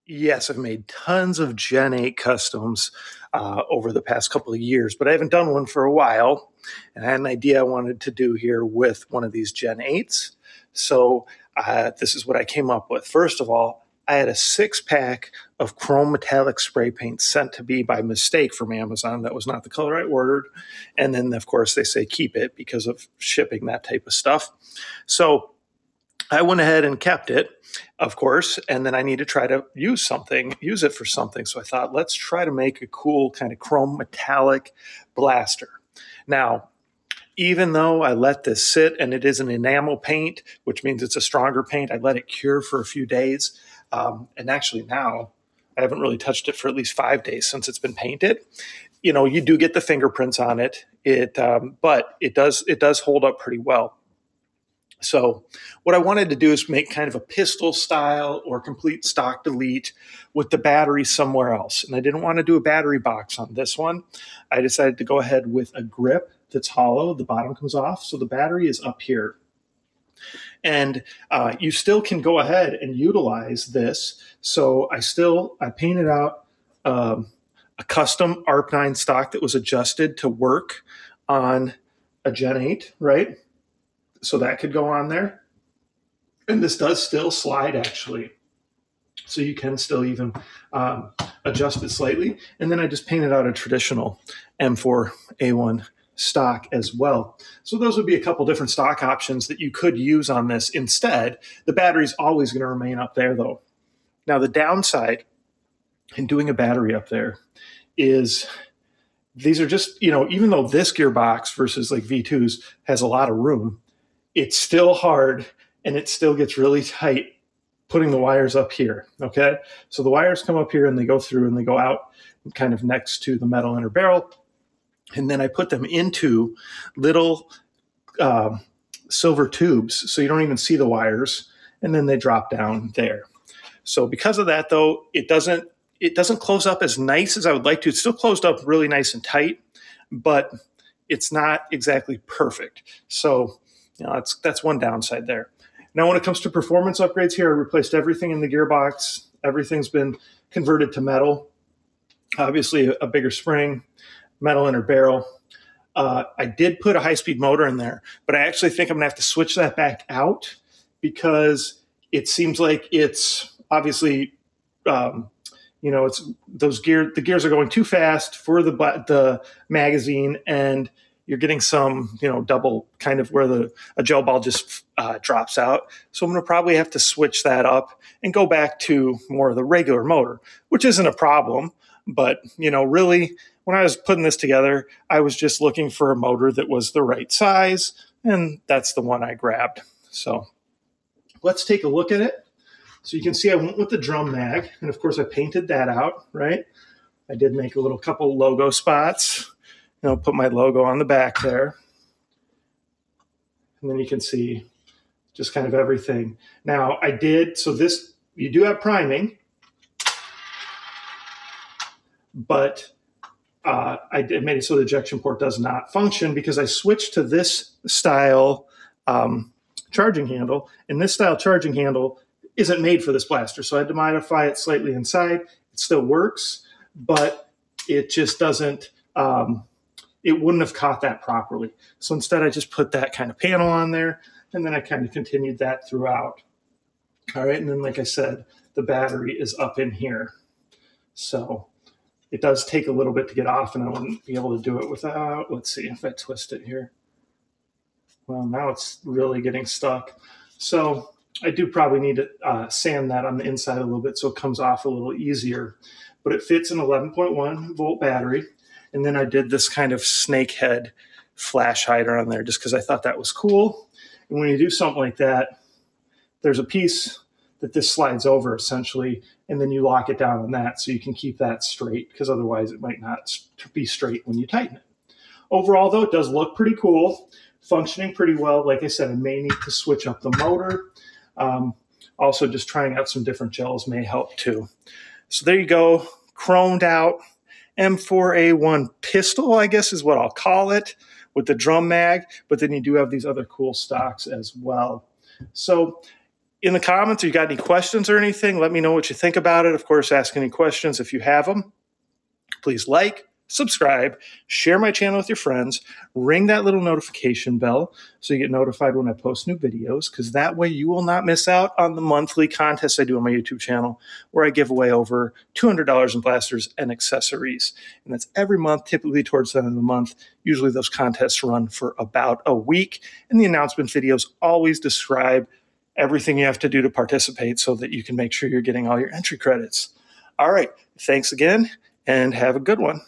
Yes, I've made tons of Gen 8 customs over the past couple of years, but I haven't done one for a while. And I had an idea I wanted to do here with one of these Gen 8s. So this is what I came up with. First of all, I had a 6-pack of chrome metallic spray paint sent to me by mistake from Amazon. That was not the color I ordered. And then, of course, they say keep it because of shipping that type of stuff. So I went ahead and kept it, of course, and then I need to try to use it for something. So I thought, let's try to make a cool kind of chrome metallic blaster. Now, even though I let this sit and it is an enamel paint, which means it's a stronger paint, I let it cure for a few days. And actually now I haven't really touched it for at least 5 days since it's been painted. You know, you do get the fingerprints on it, but it does hold up pretty well. So what I wanted to do is make kind of a pistol style or complete stock delete with the battery somewhere else. And I didn't want to do a battery box on this one. I decided to go ahead with a grip that's hollow. The bottom comes off. So the battery is up here. And you still can go ahead and utilize this. So I painted out a custom ARP9 stock that was adjusted to work on a Gen 8, right? So that could go on there. And this does still slide, actually. So you can still even adjust it slightly. And then I just painted out a traditional M4A1 stock as well. So those would be a couple different stock options that you could use on this instead. The battery's always going to remain up there, though. Now, the downside in doing a battery up there is these are just, you know, even though this gearbox versus like V2's has a lot of room, it's still hard and it still gets really tight putting the wires up here, okay? So the wires come up here and they go through and they go out kind of next to the metal inner barrel. And then I put them into little silver tubes so you don't even see the wires, and then they drop down there. So because of that, though, it doesn't close up as nice as I would like to. It's still closed up really nice and tight, but it's not exactly perfect. So you know, that's one downside there. Now, when it comes to performance upgrades here, I replaced everything in the gearbox. Everything's been converted to metal. Obviously, a bigger spring, metal inner barrel. I did put a high-speed motor in there, but I actually think I'm going to have to switch that back out because it seems like it's obviously, you know, the gears are going too fast for the magazine, and you're getting some, you know, double kind of where a gel ball just drops out. So I'm going to probably have to switch that up and go back to more of the regular motor, which isn't a problem. But, you know, really, when I was putting this together, I was just looking for a motor that was the right size, and that's the one I grabbed. So let's take a look at it. So you can see I went with the drum mag, and of course I painted that out, right? I did make a little couple logo spots. You know, put my logo on the back there. And then you can see just kind of everything. Now you do have priming, but I made it so the ejection port does not function because I switched to this style charging handle, and this style charging handle isn't made for this blaster. So I had to modify it slightly inside. It still works, but it just doesn't, it wouldn't have caught that properly. So instead I just put that kind of panel on there, and then I kind of continued that throughout. All right, and then like I said, the battery is up in here. So it does take a little bit to get off, and I wouldn't be able to do it without, let's see if I twist it here. Well, now it's really getting stuck. So I do probably need to sand that on the inside a little bit so it comes off a little easier. But it fits an 11.1 volt battery. And then I did this kind of snake head flash hider on there just because I thought that was cool. And when you do something like that, there's a piece that this slides over essentially, and then you lock it down on that so you can keep that straight because otherwise it might not be straight when you tighten it. Overall, though, it does look pretty cool, functioning pretty well. Like I said, I may need to switch up the motor. Also, just trying out some different gels may help too. So there you go, chromed out M4A1 pistol, I guess is what I'll call it, with the drum mag, but then you do have these other cool stocks as well. So in the comments, if you got any questions or anything, let me know what you think about it. Of course, ask any questions if you have them. Please like, subscribe, share my channel with your friends, ring that little notification bell so you get notified when I post new videos, because that way you will not miss out on the monthly contests I do on my YouTube channel where I give away over $200 in blasters and accessories. And that's every month, typically towards the end of the month. Usually those contests run for about a week, and the announcement videos always describe everything you have to do to participate so that you can make sure you're getting all your entry credits. All right, thanks again, and have a good one.